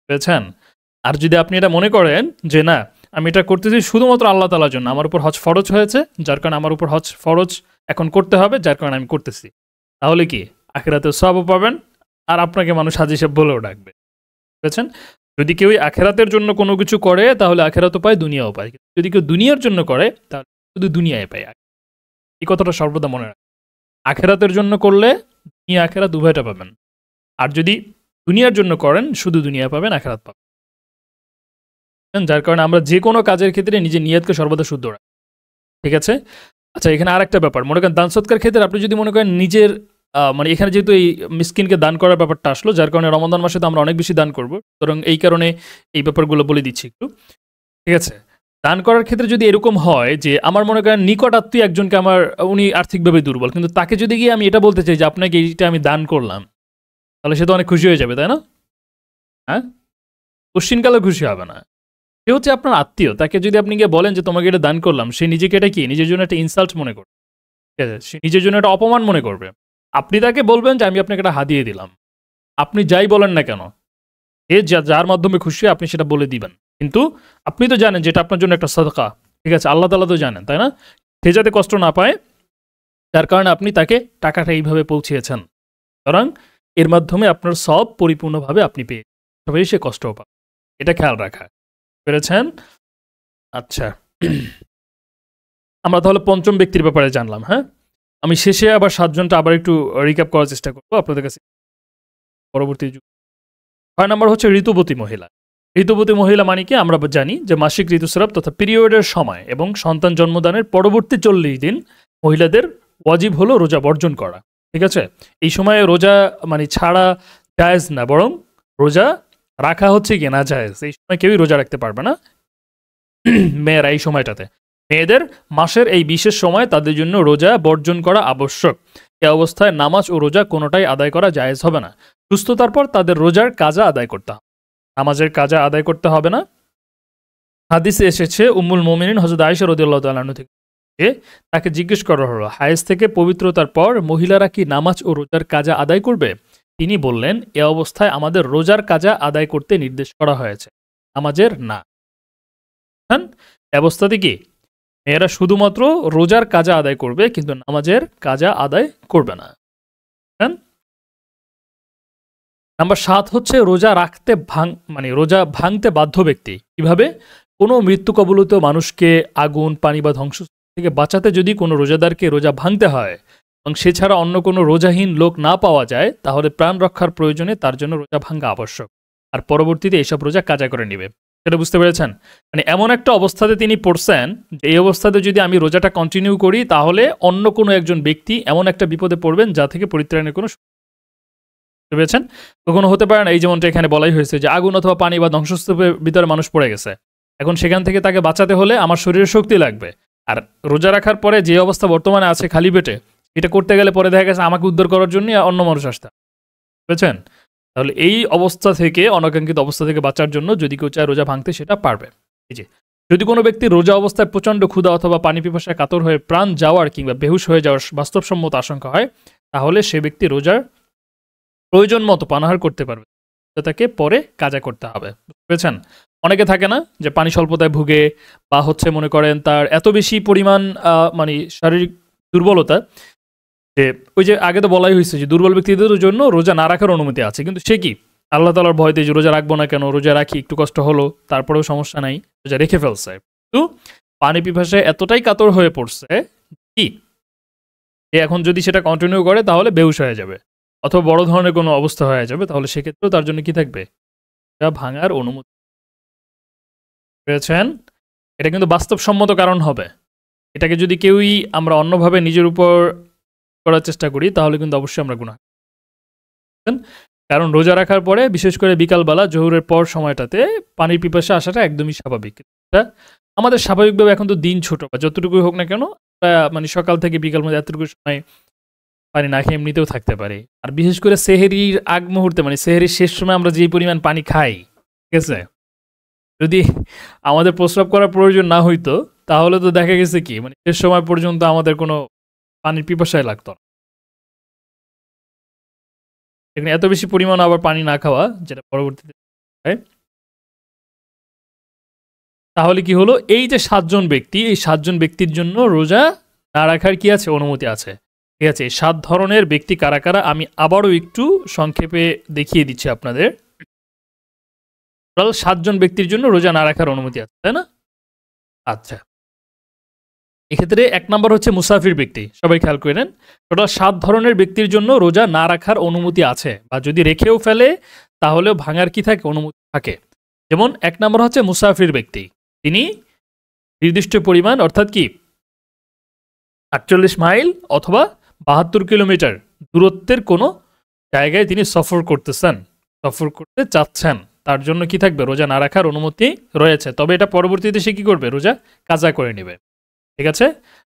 পেয়েছেন। আর যদি আপনি এটা মনে করেন যে না, আমি এটা করতেছি শুধুমাত্র আল্লাহ তাআলার জন্য, আমার উপর হজ ফরজ হয়েছে, যার কারণে আমার উপর হজ ফরজ এখন করতে হবে, যার কারণে আমি করতেছি, তাহলে কি আখিরাতে সওয়াবও পাবেন, আর আপনাকে মানুষ হাজী সাহেব বলেও ডাকবে। বুঝেছেন? যদি কেউ আখিরাতের জন্য কোনো কিছু করে তাহলে আখিরাতও পায়, দুনিয়াও পায়। যদি কেউ দুনিয়ার জন্য করে তাহলে শুধু দুনিয়ায় পায়। এই কথাটা সর্বদা মনে রাখবেন। আখিরাতের জন্য করলে দুনিয়া আখিরাত উভয়টা পাবেন, আর যদি দুনিয়ার জন্য করেন শুধু দুনিয়া পাবেন, আখিরাত পাবেন। যার কারণে আমরা যে কোনো কাজের ক্ষেত্রে নিজের নিয়তকে সর্বদা শুদ্ধ রাখি, ঠিক আছে? আচ্ছা, এখানে আরেকটা ব্যাপার, মনে করেন দান সৎকার ক্ষেত্রে আপনি যদি মনে করেন নিজের মানে এখানে যেহেতু এই মিসকিনকে দান করার ব্যাপারটা আসলো, যার কারণে রমাদান মাসে তো আমরা অনেক বেশি দান করবো, সুতরাং এই কারণে এই ব্যাপারগুলো বলে দিচ্ছি একটু, ঠিক আছে? দান করার ক্ষেত্রে যদি এরকম হয় যে আমার মনে করেন নিকট আত্মীয় একজনকে, আমার উনি আর্থিকভাবে দুর্বল, কিন্তু তাকে যদি গিয়ে আমি এটা বলতে চাই যে আপনাকে এইটা আমি দান করলাম, তাহলে সে তো অনেক খুশি হয়ে যাবে, তাই না? হ্যাঁ, কোশ্চিনকালে খুশি হবে না। সে হচ্ছে আপনার আত্মীয়, তাকে যদি আপনি গিয়ে বলেন যে তোমাকে এটা দান করলাম, সে নিজেকে এটা কি নিজের জন্য একটা ইনসাল্ট মনে করবে, ঠিক আছে? সে নিজের জন্য একটা অপমান মনে করবে। আপনি তাকে বলবেন যে আমি আপনাকে একটা হাদিয়ে দিলাম, আপনি যাই বলেন না কেন, এ যার মাধ্যমে খুশি আপনি সেটা বলে দিবেন, কিন্তু আপনি তো জানেন যে এটা আপনার জন্য একটা সাদকা, ঠিক আছে? আল্লাহ তাআলা তো জানেন, তাই না? সে যাতে কষ্ট না পায়, যার কারণে আপনি তাকে টাকাটা এইভাবে পৌঁছিয়েছেন, সুতরাং এর মাধ্যমে আপনার সব পরিপূর্ণভাবে আপনি পেয়ে, তবে সে কষ্টও পাবে, এটা খেয়াল রাখা। পেরেছেন? আচ্ছা, আমরা তাহলে পঞ্চম ব্যক্তির ব্যাপারে জানলাম। হ্যাঁ, আমি শেষে আবার 7 জনটা আবার একটু রিক্যাপ করার চেষ্টা করবো আপনাদের কাছে পরবর্তী যুগ। 6 নম্বর হচ্ছে ঋতুবতী মহিলা। ঋতুবতী মহিলা মানে কি? আমরা জানি যে মাসিক ঋতুস্রাব তথা পিরিয়ডের সময় এবং সন্তান জন্মদানের পরবর্তী 40 দিন মহিলাদের ওয়াজিব হলো রোজা বর্জন করা, ঠিক আছে? এই সময়ে রোজা মানে ছাড়া জায়েজ না, বরং রোজা রাখা হচ্ছে কি না জায়েজ। এই সময় কেউই রোজা রাখতে পারবে না মেয়েরা এই সময়টাতে। মেয়েদের মাসের এই বিশেষ সময় তাদের জন্য রোজা বর্জন করা আবশ্যক। এ অবস্থায় নামাজ ও রোজা কোনোটাই আদায় করা জায়েজ হবে না। সুস্থতার পর তাদের রোজার কাজা আদায় করতে হবে, নামাজের কাজা আদায় করতে হবে না। হাদিসে এসেছে উম্মুল মুমিনিন হযরত আয়েশা রাদিয়াল্লাহু তাআলা আনহা থেকে, যে তাকে জিজ্ঞেস করা হলো, হায়েজ থেকে পবিত্রতার পর মহিলারা কি নামাজ ও রোজার কাজা আদায় করবে? তিনি বললেন, এ অবস্থায় আমাদের রোজার কাজা আদায় করতে নির্দেশ করা হয়েছে, নামাজের না। অবস্থাতে কি মেয়েরা শুধুমাত্র রোজার কাজা আদায় করবে, কিন্তু নামাজের কাজা আদায় করবে না। নাম্বার 7 হচ্ছে রোজা রাখতে রোজা ভাঙতে বাধ্য ব্যক্তি। কিভাবে? কোনো মৃত্যু কবলিত মানুষকে আগুন, পানি বা ধ্বংস থেকে বাঁচাতে যদি কোনো রোজাদারকে রোজা ভাঙতে হয় এবং সে ছাড়া অন্য কোনো রোজাহীন লোক না পাওয়া যায়, তাহলে প্রাণ রক্ষার প্রয়োজনে তার জন্য রোজা ভাঙা আবশ্যক, আর পরবর্তীতে এইসব রোজা কাজা করে নিবে। সেটা বুঝতে পেরেছেন? মানে এমন একটা অবস্থাতে তিনি পড়ছেন যে এই অবস্থাতে যদি আমি রোজাটা কন্টিনিউ করি, তাহলে অন্য কোনো একজন ব্যক্তি এমন একটা বিপদে পড়বেন যা থেকে পরিত্রাণের কোনো পেরেছেন। কখনো হতে পারে না, এই যেমনটা এখানে বলাই হয়েছে যে আগুন অথবা পানি বা ধ্বংসস্তূপের ভিতরে মানুষ পড়ে গেছে, এখন সেখান থেকে তাকে বাঁচাতে হলে আমার শরীরে শক্তি লাগবে, আর রোজা রাখার পরে যে অবস্থা বর্তমানে আছে খালি পেটে, এটা করতে গেলে পরে দেখা গেছে আমাকে উদ্ধার করার জন্য অন্য মানুষ আসতে, বুঝেছেন? তাহলে এই অবস্থা থেকে, অনাকাঙ্ক্ষিত অবস্থা থেকে বাঁচার জন্য যদি কেউ চায় রোজা ভাঙতে, সেটা পারবে। এই যে যদি কোনো ব্যক্তি রোজা অবস্থায় প্রচণ্ড ক্ষুধা অথবা পানি পিপাসায় কাতর হয়ে প্রাণ যাওয়ার কিংবা বেহুশ হয়ে যাওয়ার বাস্তবসম্মত আশঙ্কা হয়, তাহলে সে ব্যক্তি রোজার প্রয়োজন মতো পানাহার করতে পারবে, তাকে পরে কাজা করতে হবে। বুঝেছেন? অনেকে থাকে না যে পানি স্বল্পতায় ভুগে, বা হচ্ছে মনে করেন তার এত বেশি পরিমাণ শারীরিক দুর্বলতা, যে ওই যে আগে তো বলাই হয়েছে যে দুর্বল ব্যক্তিদের জন্য রোজা না রাখার অনুমতি আছে, কিন্তু সে কি আল্লাহ তাআলার ভয়তে যে রোজা রাখবো না কেন, রোজা রাখি, একটু কষ্ট হলো, তারপরেও সমস্যা নাই, রোজা রেখে ফেলছে। কিন্তু পানি পিপাসায় এতটাই কাতর হয়ে পড়ছে কি এখন যদি সেটা কন্টিনিউ করে তাহলে বেহুশ হয়ে যাবে, অথবা বড় ধরনের কোনো অবস্থা হয়ে যাবে, তাহলে সেক্ষেত্রেও তার জন্য কি থাকবে? ভাঙার অনুমতি পেয়েছেন। এটা কিন্তু বাস্তবসম্মত কারণ হবে। এটাকে যদি কেউই আমরা অন্যভাবে নিজের উপর করার চেষ্টা করি, তাহলে কিন্তু অবশ্যই আমরা গুনাহ। কারণ রোজা রাখার পরে, বিশেষ করে বিকালবেলা জোহরের পর সময়টাতে পানির পিপাসা আসাটা একদমই স্বাভাবিক। আমাদের স্বাভাবিকভাবে এখন তো দিন ছোট, বা যতটুকুই হোক না কেন, সকাল থেকে বিকাল মধ্যে এতটুকু সময় পানি না খেয়ে এমনিতেও থাকতে পারে। আর বিশেষ করে সেহেরির আগ মুহূর্তে, সেহেরির শেষ সময় আমরা যে পরিমাণ পানি খাই, ঠিক আছে, যদি আমাদের প্রস্রাব করার প্রয়োজন না হইতো, তাহলে তো দেখা গেছে কি শেষ সময় পর্যন্ত আমাদের কোনো পানির পিপাসায় লাগতো না। এখানে এত বেশি পরিমাণ আবার পানি না খাওয়া, যেটা পরবর্তীতে তাহলে কি হলো, এই যে 7 জন ব্যক্তি, এই 7 জন ব্যক্তির জন্য রোজা না রাখার কি আছে? অনুমতি আছে। ঠিক আছে, 7 ধরনের ব্যক্তি কারা কারা আমি আবারও একটু সংক্ষেপে দেখিয়ে দিচ্ছি আপনাদের। 7 জন ব্যক্তির জন্য রোজা না রাখার অনুমতি আছে, তাই না? আচ্ছা, এক্ষেত্রে 1 নম্বর হচ্ছে মুসাফির ব্যক্তি। সবাই খেয়াল করে নেন, টোটাল 7 ধরনের ব্যক্তির জন্য রোজা না রাখার অনুমতি আছে, বা যদি রেখেও ফেলে তাহলেও ভাঙার কি থাকে? অনুমতি থাকে। যেমন 1 নম্বর হচ্ছে মুসাফির ব্যক্তি, তিনি নির্দিষ্ট পরিমাণ, অর্থাৎ কি 48 মাইল অথবা 72 কিলোমিটার দূরত্বের কোনো জায়গায় তিনি সফর করতেছেন, সফর করতে চাচ্ছেন, তার জন্য কি থাকবে? রোজা না রাখার অনুমতি রয়েছে। তবে এটা পরবর্তীতে সে কি করবে? রোজা কাজা করে নেবে। ঠিক আছে।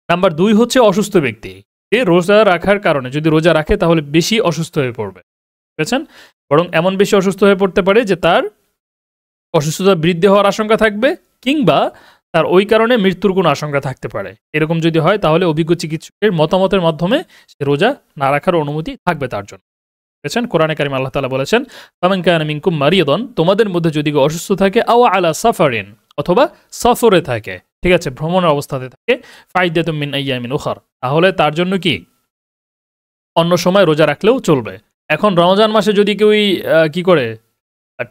নাম্বার 2 হচ্ছে অসুস্থ ব্যক্তি। যে রোজা রাখার কারণে, যদি রোজা রাখে তাহলে বেশি অসুস্থ হয়ে পড়বে, বুঝেছেন? বরং এমন বেশি অসুস্থ হয়ে পড়তে পারে যে তার অসুস্থতা বৃদ্ধি হওয়ার আশঙ্কা থাকবে, কিংবা তার ওই কারণে মৃত্যুর কোনো আশঙ্কা থাকতে পারে। এরকম যদি হয়, তাহলে অভিজ্ঞ চিকিৎসকের মতামতের মাধ্যমে সে রোজা না রাখার অনুমতি থাকবে তার জন্য। বুঝেছেন? কোরআনে কারিমে আল্লাহ তাআলা বলেছেন, ফামান কানা মিনকুম মারিয়াদান, তোমাদের মধ্যে যদি কেউ অসুস্থ থাকে, আও আলা সাফারিন, অথবা সফরে থাকে, ঠিক আছে, ভ্রমণের অবস্থাতে থাকে, ফাইদাতুম মিন আইয়ামিন উখার, তাহলে তার জন্য কি অন্য সময় রোজা রাখলেও চলবে। এখন রমজান মাসে যদি কেউ কি করে,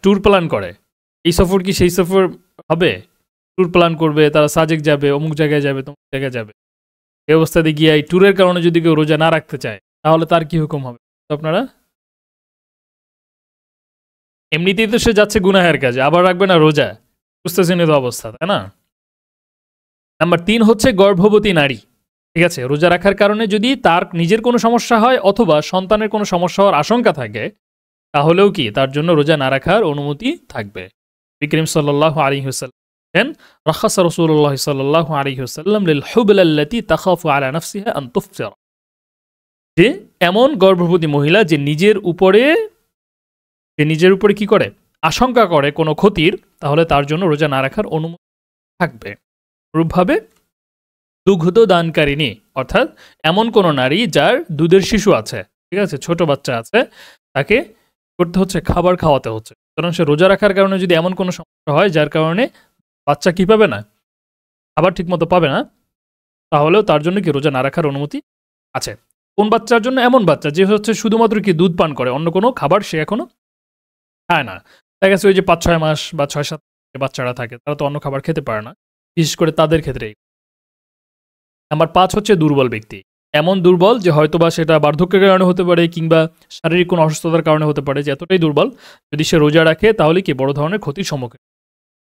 ট্যুর প্ল্যান করে, এই সফর কি সেই সফর হবে? ট্যুর প্ল্যান করবে, তারা সাজেক যাবে, অমুক জায়গায় যাবে, তমুক জায়গায় যাবে, এই অবস্থাতে গিয়ে এই ট্যুরের কারণে যদি কেউ রোজা না রাখতে চায়, তাহলে তার কি হুকুম হবে? আপনারা এমনিতেই তো সে যাচ্ছে গুনাহের কাজে, আবার রাখবে না রোজা? বুঝতেছেন তো অবস্থা, তাই না? নাম্বার 3 হচ্ছে গর্ভবতী নারী। ঠিক আছে, রোজা রাখার কারণে যদি তার নিজের কোনো সমস্যা হয় অথবা সন্তানের কোনো সমস্যা হওয়ার আশঙ্কা থাকে, তাহলেও কি তার জন্য রোজা না রাখার অনুমতি থাকবে। বিকরিম সাল্লাল্লাহু আলাইহি ওয়াসাল্লাম রাখাসা রাসূলুল্লাহ সাল্লাল্লাহু আলাইহি ওয়াসাল্লাম লিল হুবলা আল্লাতী তাখাফু আলা নাফসিহা আন তুফতিরা, যে এমন গর্ভবতী মহিলা যে নিজের উপরে কি করে? আশঙ্কা করে কোনো ক্ষতির, তাহলে তার জন্য রোজা না রাখার অনুমতি থাকবে। রূপভাবে দুগ্ধদানকারিণী, অর্থাৎ এমন কোনো নারী যার দুধের শিশু আছে, ঠিক আছে, ছোট বাচ্চা আছে, তাকে করতে হচ্ছে খাবার খাওয়াতে হচ্ছে। কারণ সে রোজা রাখার কারণে যদি এমন কোনো সমস্যা হয় যার কারণে বাচ্চা কি পাবে না, খাবার ঠিক মতো পাবে না, তাহলেও তার জন্য কি রোজা না রাখার অনুমতি আছে। কোন বাচ্চার জন্য? এমন বাচ্চা যে হচ্ছে শুধুমাত্র কি দুধ পান করে, অন্য কোনো খাবার সে এখনো খায় না। দেখা গেছে ওই যে ৫-৬ মাস বা ৬-৭ বাচ্চারা থাকে, তারা তো অন্য খাবার খেতে পারে না, বিশেষ করে তাদের ক্ষেত্রেই। নাম্বার ৫ হচ্ছে দুর্বল ব্যক্তি। এমন দুর্বল যে হয়তোবা সেটা বার্ধক্যের কারণে হতে পারে কিংবা শারীরিক কোনো অসুস্থতার কারণে হতে পারে, যে এতটাই দুর্বল যদি সে রোজা রাখে তাহলে কি বড় ধরনের ক্ষতির সম্মুখীন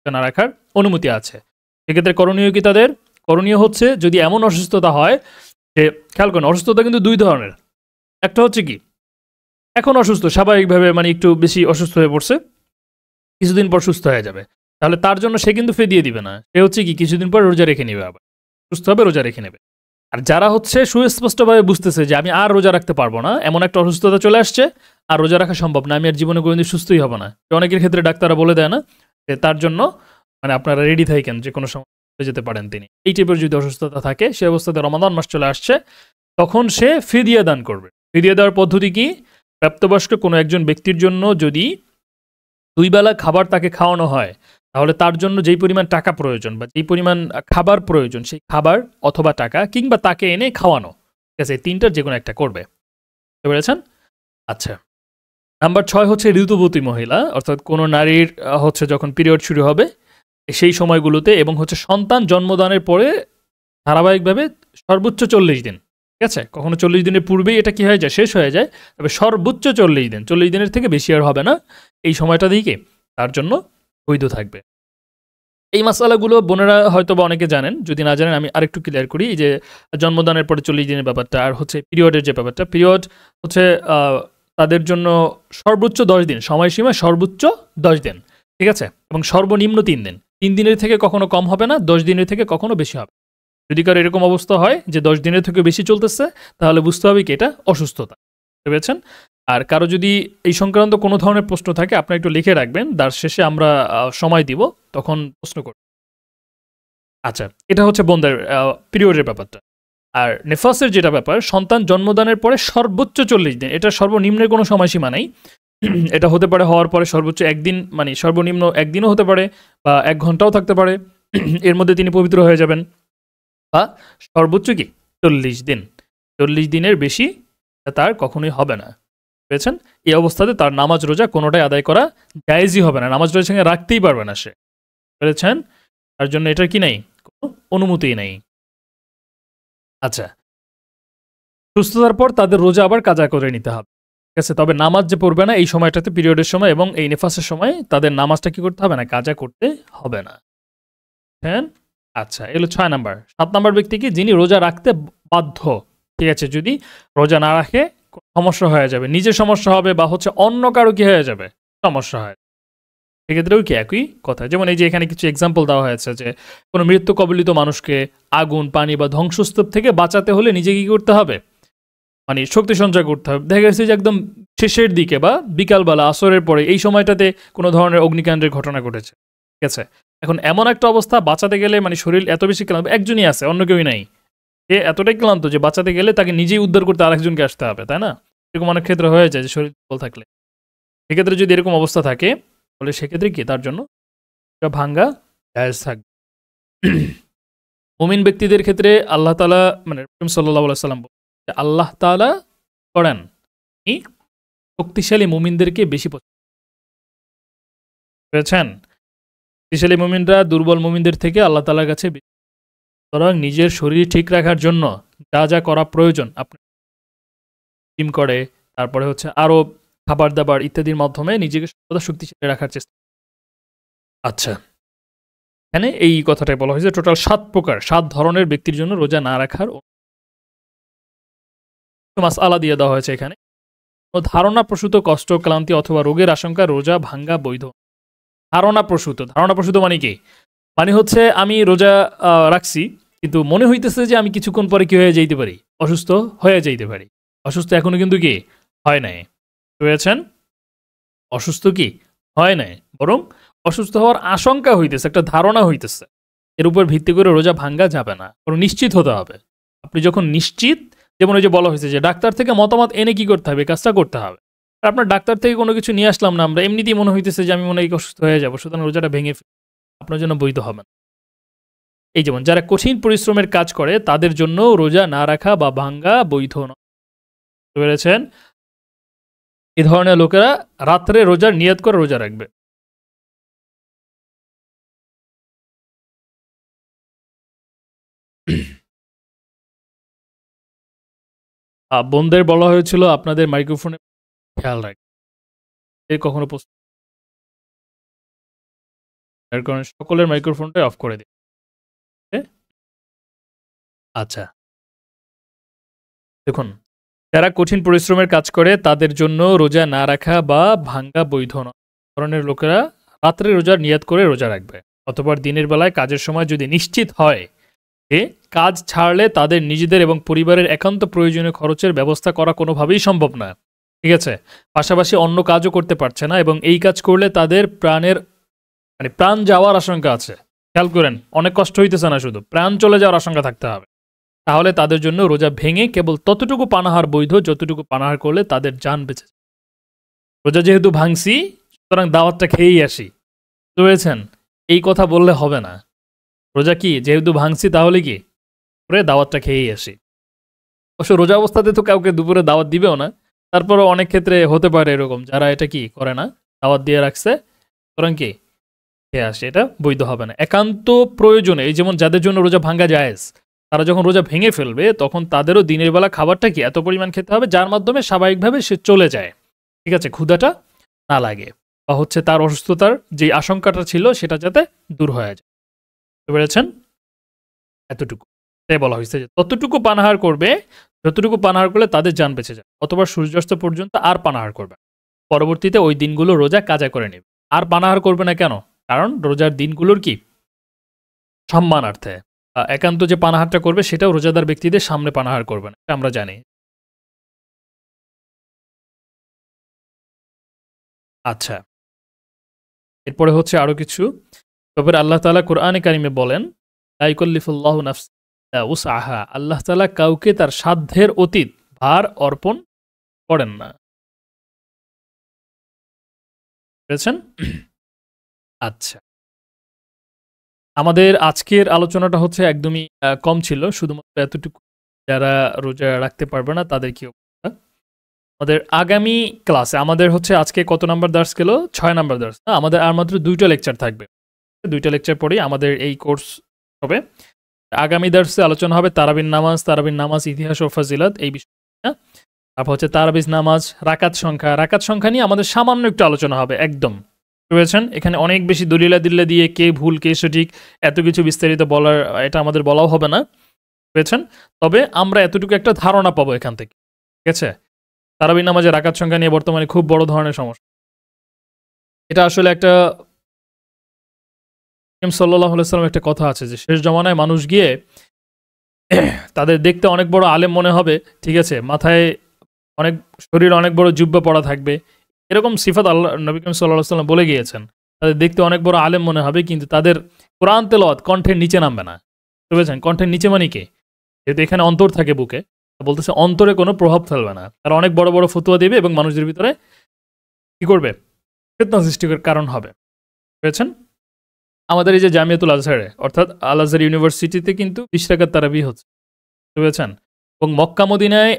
না রাখার অনুমতি আছে। সেক্ষেত্রে করণীয় কি তাদের? করণীয় হচ্ছে যদি এমন অসুস্থতা হয় যে, খেয়াল করেন অসুস্থতা কিন্তু দুই ধরনের। একটা হচ্ছে কি এখন অসুস্থ স্বাভাবিকভাবে, মানে একটু বেশি অসুস্থ হয়ে পড়ছে, কিছুদিন পর সুস্থ হয়ে যাবে, তাহলে তার জন্য সে কিন্তু ফিদিয়ে দিবে না, সে হচ্ছে কি কিছুদিন পর রোজা রেখে নেবে, আবার সুস্থ হবে রোজা রেখে নেবে। আর যারা হচ্ছে সুস্পষ্টভাবে বুঝতেছে যে আমি আর রোজা রাখতে পারবো না, এমন একটা অসুস্থতা চলে আসছে, আর রোজা রাখা সম্ভব না, আমি আর জীবনে কোনোদিন সুস্থই হব না, অনেকের ক্ষেত্রে ডাক্তাররা বলে দেয় না যে তার জন্য মানে আপনারা রেডি থাকেন যে কোনো সময় হয়ে যেতে পারেন তিনি। এই টাইপের যদি অসুস্থতা থাকে, সে অবস্থাতে রমাদান মাস চলে আসছে, তখন সে ফিদিয়া দান করবে। ফিদিয়া দেওয়ার পদ্ধতি কি? প্রাপ্তবয়স্ক কোনো একজন ব্যক্তির জন্য যদি ২ বেলা খাবার তাকে খাওয়ানো হয়, তাহলে তার জন্য যেই পরিমাণ টাকা প্রয়োজন বা যেই পরিমাণ খাবার প্রয়োজন, সেই খাবার অথবা টাকা কিংবা তাকে এনে খাওয়ানো, ঠিক আছে, এই ৩টার যেকোনো একটা করবে। বুঝতে পেরেছেন? আচ্ছা, নাম্বার ৬ হচ্ছে ঋতুবতী মহিলা, অর্থাৎ কোনো নারীর হচ্ছে যখন পিরিয়ড শুরু হবে সেই সময়গুলোতে, এবং হচ্ছে সন্তান জন্মদানের পরে ধারাবাহিকভাবে সর্বোচ্চ ৪০ দিন, ঠিক আছে, কখনো ৪০ দিনের পূর্বেই এটা কি হয়ে যায়, শেষ হয়ে যায়, তবে সর্বোচ্চ ৪০ দিন, ৪০ দিনের থেকে বেশি আর হবে না, এই সময়টা দিকে তার জন্য বৈধ থাকবে। এই মাসালাগুলো বোনেরা হয়তো বা অনেকে জানেন, যদি না জানেন আমি আরেকটু ক্লিয়ার করি। এই যে জন্মদানের পরে ৪০ দিনের ব্যাপারটা, আর হচ্ছে পিরিয়ডের যে ব্যাপারটা, পিরিয়ড হচ্ছে তাদের জন্য সর্বোচ্চ ১০ দিন, সময়সীমা সর্বোচ্চ ১০ দিন, ঠিক আছে, এবং সর্বনিম্ন ৩ দিন, ৩ দিনের থেকে কখনো কম হবে না, ১০ দিনের থেকে কখনো বেশি হবে। যদি কারো এরকম অবস্থা হয় যে ১০ দিনের থেকে বেশি চলতেছে, তাহলে বুঝতে হবে কি এটা অসুস্থতা, বুঝতে পেরেছেন? আর কারো যদি এই সংক্রান্ত কোনো ধরনের প্রশ্ন থাকে, আপনারা একটু লিখে রাখবেন, তার শেষে আমরা সময় দিব, তখন প্রশ্ন করব। আচ্ছা, এটা হচ্ছে বোনদের পিরিয়ডের ব্যাপারটা। আর নেফাসের যেটা ব্যাপার, সন্তান জন্মদানের পরে সর্বোচ্চ ৪০ দিন, এটা সর্বনিম্নের কোনো সময়সীমা নাই। এটা হতে পারে হওয়ার পরে সর্বোচ্চ একদিন, মানে সর্বনিম্ন একদিনও হতে পারে, বা ১ ঘন্টাও থাকতে পারে, এর মধ্যে তিনি পবিত্র হয়ে যাবেন, বা সর্বোচ্চ কি ৪০ দিন, ৪০ দিনের বেশি তার কখনোই হবে না, পেয়েছেন? এই অবস্থাতে তার নামাজ রোজা কোনোটাই আদায় করা জায়েজই হবে না, নামাজ রোজার সঙ্গে রাখতেই পারবে না সে, পেরেছেন? তার জন্য এটার কি নেই, কোনো অনুমতিই নেই। আচ্ছা, সুস্থতার পর তাদের রোজা আবার কাজা করে নিতে হবে, ঠিক আছে, তবে নামাজ যে পড়বে না এই সময়টাতে, পিরিয়ডের সময় এবং এই নেফাসের সময়, তাদের নামাজটা কি করতে হবে না, কাজা করতে হবে না। হ্যাঁ, আচ্ছা, এগুলো ৬ নাম্বার। ৭ নাম্বার ব্যক্তি কি, যিনি রোজা রাখতে বাধ্য, ঠিক আছে, যদি রোজা না রাখে সমস্যা হয়ে যাবে, নিজের সমস্যা হবে বা হচ্ছে অন্য কারো কি হয়ে যাবে, সমস্যা হয়, সেক্ষেত্রেও কি একই কথা। যেমন এই যে এখানে কিছু এক্সাম্পল দেওয়া হয়েছে যে কোনো মৃত্যু কবলিত মানুষকে আগুন, পানি বা ধ্বংসস্তূপ থেকে বাঁচাতে হলে নিজে কি করতে হবে, মানে শক্তি সঞ্চয় করতে হবে। দেখা গেছে যে একদম শেষের দিকে বা বিকালবেলা আসরের পরে এই সময়টাতে কোনো ধরনের অগ্নিকাণ্ডের ঘটনা ঘটেছে, ঠিক আছে, এখন এমন একটা অবস্থা, বাঁচাতে গেলে মানে শরীর এত বেশি ক্লান্ত, একজনই আছে, অন্য কেউই নাই, সে এতটাই ক্লান্ত যে বাঁচাতে গেলে তাকে নিজেই উদ্ধার করতে আরেকজনকে আসতে হবে, তাই না? এরকম অনেক ক্ষেত্রে হয়ে যায় যে শরীর দুর্বল থাকলে। সেক্ষেত্রে যদি এরকম অবস্থা থাকে, তাহলে সেক্ষেত্রে কি তার জন্য ভাঙ্গা জায়েজ থাকবে। মুমিন ব্যক্তিদের ক্ষেত্রে আল্লাহ তাআলা, মানে রাসূল সাল্লাল্লাহু আলাইহি ওয়াসাল্লাম বলেন, আল্লাহ তাআলা করেন এই শক্তিশালী মুমিনদেরকে বেশি পছন্দ করেছেন। শক্তিশালী মুমিনরা দুর্বল মুমিনদের থেকে আল্লাহ তাআলার কাছে, সুতরাং নিজের শরীর ঠিক রাখার জন্য যা যা করা প্রয়োজন, আপনি জিম করে, তারপরে হচ্ছে আরো খাবার দাবার ইত্যাদির মাধ্যমে নিজেকে সর্বদা শক্তিশালী রাখার চেষ্টা। আচ্ছা, এখানে এই কথাটাই বলা হয়েছে, টোটাল ৭ প্রকার, ৭ ধরনের ব্যক্তির জন্য রোজা না রাখার মাসআলা দিয়ে দেওয়া হয়েছে এখানে। ধারণা প্রসূত কষ্ট, ক্লান্তি অথবা রোগের আশঙ্কা রোজা ভাঙ্গা বৈধ। ধারণা প্রসূত মানে কি? মানে হচ্ছে আমি রোজা রাখছি, কিন্তু মনে হইতেছে যে আমি কিছুক্ষণ পরে কি হয়ে যাইতে পারি, অসুস্থ হয়ে যাইতে পারি। অসুস্থ এখনো কিন্তু কি হয় নাই, বুঝেছেন? অসুস্থ কি হয় নাই, বরং অসুস্থ হওয়ার আশঙ্কা হইতেছে, একটা ধারণা হইতেছে এর উপর ভিত্তি করে রোজা ভাঙ্গা যাবে না, কারণ নিশ্চিত হতে হবে। আপনি যখন নিশ্চিত, যেমন ওই যে বলা হয়েছে যে ডাক্তার থেকে মতামত এনে কি করতে হবে, কাজটা করতে হবে। আর আপনার ডাক্তার থেকে কোনো কিছু নিয়ে আসলাম না, আমরা এমনিতেই মনে হইতেছে যে আমি মনে হয় অসুস্থ হয়ে যাবো, সুতরাং রোজাটা ভেঙে আপনার জন্য বৈধ হবে না। এই যেমন যারা কঠিন পরিশ্রমের কাজ করে তাদের জন্য রোজা না রাখা বা ভাঙ্গা বৈধ নয়, বুঝতে পেরেছেন? এই ধরনের লোকেরা রাত্রে রোজার নিয়ত করে রোজা রাখবে। বোনদের বলা হয়েছিল আপনাদের মাইক্রোফোনে খেয়াল রাখবে, কখনো এর কারণে সকলের মাইক্রোফোনটাই অফ করে দিই। আচ্ছা, দেখুন, যারা কঠিন পরিশ্রমের কাজ করে তাদের জন্য রোজা না রাখা বা ভাঙ্গা বৈধ নয়। ধরনের লোকেরা রাত্রে রোজার নিয়াত করে রোজা রাখবে, অথবা দিনের বেলায় কাজের সময় যদি নিশ্চিত হয় যে কাজ ছাড়লে তাদের নিজেদের এবং পরিবারের একান্ত প্রয়োজনীয় খরচের ব্যবস্থা করা কোনোভাবেই সম্ভব না, ঠিক আছে, পাশাপাশি অন্য কাজও করতে পারছে না এবং এই কাজ করলে তাদের প্রাণ যাওয়ার আশঙ্কা আছে। খেয়াল করেন, অনেক কষ্ট হইতেছে না, শুধু প্রাণ চলে যাওয়ার আশঙ্কা থাকতে হবে, তাহলে তাদের জন্য রোজা ভেঙে কেবল ততটুকু পানাহার বৈধ যতটুকু পানাহার করলে তাদের জান বেঁচে যায়। রোজা যেহেতু ভাঙছি, সুতরাং দাওয়াতটা খেয়েই আসি, বুঝতে পেরেছেন? এই কথা বললে হবে না। রোজা কি যেহেতু ভাঙছি তাহলে কি করে দাওয়াতটা খেয়েই আসি। অবশ্য রোজা অবস্থাতে তো কাউকে দুপুরে দাওয়াত দিবেও না, তারপরও অনেক ক্ষেত্রে হতে পারে এরকম যারা এটা কি করে না, দাওয়াত দিয়ে রাখছে, সুতরাং কি খেয়ে আসে, এটা বৈধ হবে না। একান্ত প্রয়োজনে, এই যেমন যাদের জন্য রোজা ভাঙ্গা জায়েজ, তারা যখন রোজা ভেঙে ফেলবে তখন তাদেরও দিনের বেলা খাবারটা কি এত পরিমাণ খেতে হবে যার মাধ্যমে স্বাভাবিকভাবে সে চলে যায়, ঠিক আছে, ক্ষুধাটা না লাগে, বা হচ্ছে তার অসুস্থতার যে আশঙ্কাটা ছিল সেটা যাতে দূর হয়ে যায়, বুঝতে পেরেছেন? এতটুকু তাই বলা হয়েছে যে ততটুকু পানাহার করবে যতটুকু পানাহার করলে তাদের জান বেঁচে যায়, অথবা সূর্যাস্ত পর্যন্ত আর পানাহার করবে, পরবর্তীতে ওই দিনগুলো রোজা কাজা করে নেবে। আর পানাহার করবে না কেন? কারণ রোজার দিনগুলোর কি সম্মানার্থে। একান্ত যে পানাহারটা করবে সেটাও রোজাদার ব্যক্তিদের সামনে পানাহার করবে না, এটা আমরা জানি। আচ্ছা, এরপরে হচ্ছে আরো কিছু। তবে আল্লাহ তাআলা কোরআনে কারিমে বলেন, লা ইউকাল্লিফুল্লাহু নাফসান ইল্লা উসআহা, আল্লাহ তাআলা কাউকে তার সাধ্যের অতীত ভার অর্পণ করেন না, বুঝেছেন? আচ্ছা, আমাদের আজকের আলোচনাটা হচ্ছে একদমই কম ছিল, শুধুমাত্র এতটুকু যারা রোজা রাখতে পারবে না তাদের কি অবস্থা। আমাদের আগামী ক্লাসে আমাদের হচ্ছে আজকে কত নাম্বার দার্স গেল? 6 নাম্বার দার্স। আমাদের আর মাত্র 2টা লেকচার থাকবে, 2টা লেকচার পরেই আমাদের এই কোর্স হবে। আগামী দার্সে আলোচনা হবে তারাবির নামাজ, ইতিহাস ও ফাজিলত, এই বিষয়। তারপর হচ্ছে তারাবিজ নামাজ, রাকাত সংখ্যা নিয়ে আমাদের সামান্য একটু আলোচনা হবে, একদম, বুঝেছেন? এখানে অনেক বেশি দলিলা দিয়ে কে ভুল কে সঠিক এত কিছু বিস্তারিত বলার এটা আমাদের বলাও হবে না, বুঝেছেন? তবে আমরা এতটুকু একটা ধারণা পাবো এখান থেকে, ঠিক আছে? তারাবির নামাজের রাকাত সংখ্যা নিয়ে বর্তমানে খুব বড় ধরনের সমস্যা। এটা আসলে একটা সাল্লাল্লাহু আলাইহি ওয়াসাল্লাম একটা কথা আছে যে শেষ জমানায় মানুষ গিয়ে তাদের দেখতে অনেক বড় আলেম মনে হবে, ঠিক আছে, মাথায় অনেক, শরীরে অনেক বড় জুব্বা পড়া থাকবে, এরকম সিফাত আল্লাহ নবী করিম সাল্লাল্লাহু আলাইহি ওয়াসাল্লাম বলে গিয়েছেন। তাদের দেখতে অনেক বড় আলেম মনে হবে, কিন্তু তাদের কোরআন তেলাওয়াত কণ্ঠের নিচে নামবে না, বুঝেছেন? কণ্ঠের নিচে মানে কি? যেহেতু এখানে অন্তর থাকে বুকে, বলতেছে অন্তরে কোনো প্রভাব ফেলবে না, তারা অনেক বড় বড় ফতুয়া দিবে এবং মানুষদের ভিতরে কি করবে, ফিতনা সৃষ্টির কারণ হবে, বুঝেছেন? আমাদের এই যে জামিয়াতুল আজহারে অর্থাৎ আল আজহার ইউনিভার্সিটিতে কিন্তু 20 রাকাত তারাবি হচ্ছে, বুঝেছেন? এবং মক্কা মদিনায়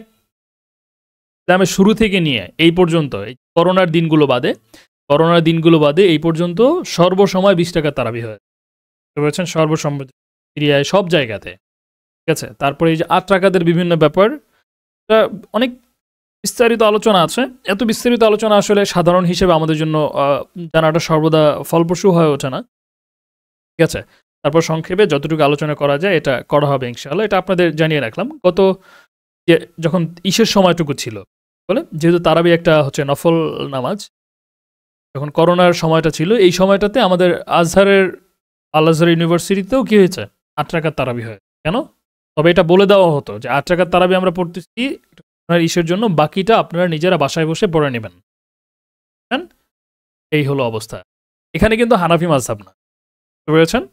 ইসলামের শুরু থেকে নিয়ে এই পর্যন্ত, এই করোনার দিনগুলো বাদে এই পর্যন্ত সর্বসময় 20 রাকাত তারাবি হয়, বুঝেছেন? সর্বসম্মত এরিয়ায় সব জায়গাতে, ঠিক আছে? তারপরে এই যে 8 রাকাতের বিভিন্ন ব্যাপার, অনেক বিস্তারিত আলোচনা আছে। এত বিস্তারিত আলোচনা আসলে সাধারণ হিসেবে আমাদের জন্য জানাটা সর্বদা ফলপ্রসূ হয়ে ওঠে না, ঠিক আছে? তারপর সংক্ষেপে যতটুকু আলোচনা করা যায় এটা করা হবে ইনশাআল্লাহ, এটা আপনাদের জানিয়ে রাখলাম। গত যখন ঈশের সময়টুকু ছিল, বলে যেহেতু তারাবি একটা হচ্ছে নফল নামাজ, যখন করোনার সময়টা ছিল এই সময়টাতে আমাদের আল আজহার ইউনিভার্সিটিতেও কি হয়েছে, 8 রাকাত তারাবি হয়। কেন? তবে এটা বলে দেওয়া হতো যে 8 রাকাত তারাবি আমরা পড়তেছি আপনার ঈশের জন্য, বাকিটা আপনারা নিজেরা বাসায় বসে পড়ে নেবেন। এই হলো অবস্থা। এখানে কিন্তু হানাফি মাযহাব না, বুঝেছেন?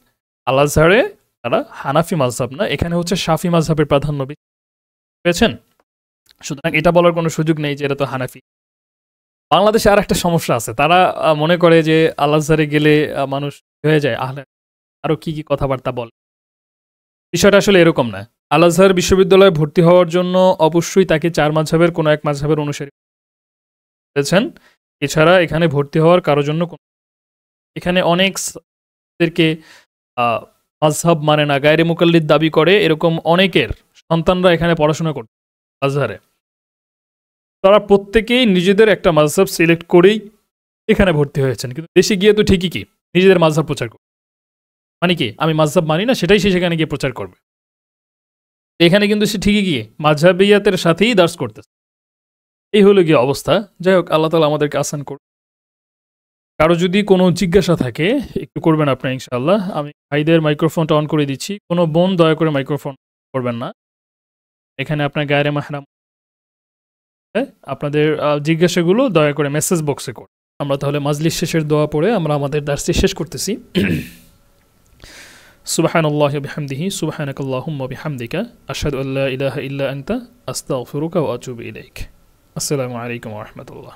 আল আজহারে তারা হানাফি মাযহাব না, এখানে হচ্ছে শাফি মাযহাবের প্রাধান্য পেয়েছেন। সুতরাং এটা বলার কোনো সুযোগ নেই যে এটা তো হানাফি। বাংলাদেশে আর একটা সমস্যা আছে, তারা মনে করে যে আল আজহারে গেলে মানুষ হয়ে যায় আহলে, আরো কি কি কথাবার্তা বলে। বিষয়টা আসলে এরকম না। আল আজহার বিশ্ববিদ্যালয়ে ভর্তি হওয়ার জন্য অবশ্যই তাকে 4 মাযহাবের কোনো এক মাযহাবের অনুসারী হয়েছেন। এছাড়া এখানে ভর্তি হওয়ার কারোর জন্য এখানে অনেকদেরকে মাযহাব মানে না, গায়রে মুকাল্লিদ দাবি করে, এরকম অনেকের সন্তানরা এখানে পড়াশোনা করতে আজহারে। তারা প্রত্যেকেই নিজেদের একটা মাযহাব সিলেক্ট করেই এখানে ভর্তি হয়েছেন, কিন্তু দেশে গিয়ে তো ঠিকই কি নিজেদের মাযহাব প্রচার করবে, মানে কি আমি মাযহাব মানি না সেটাই সে সেখানে গিয়ে প্রচার করবে। এখানে কিন্তু সে ঠিকই গিয়ে মাযহাবিয়াতের সাথেই দার্স করতেছে। এই হলো গিয়ে অবস্থা। যাই হোক, আল্লাহ তাআলা আমাদেরকে আসান করুন। কারো যদি কোনো জিজ্ঞাসা থাকে একটু করবেন আপনার ইনশাআল্লাহ। আমি ভাইদের মাইক্রোফোনটা অন করে দিচ্ছি। কোনো বোন দয়া করে মাইক্রোফোন করবেন না। এখানে আপনার গায়রে মাহরাম, আপনাদের জিজ্ঞাসাগুলো দয়া করে মেসেজ বক্সে করুন। আমরা তাহলে মাজলিস শেষের দোয়া পড়ে আমরা আমাদের দার্সটি শেষ করতেছি। সুবহানাল্লাহি ওয়া বিহামদিহি, সুবহানাকাল্লাহুম্মা ওয়া বিহামদিকা, আশহাদু আল্লা ইলাহা ইল্লা আনতা, আস্তাগফিরুকা ওয়া আতুবু ইলাইক। আসসালামু আলাইকুম ওয়া রাহমাতুল্লাহ।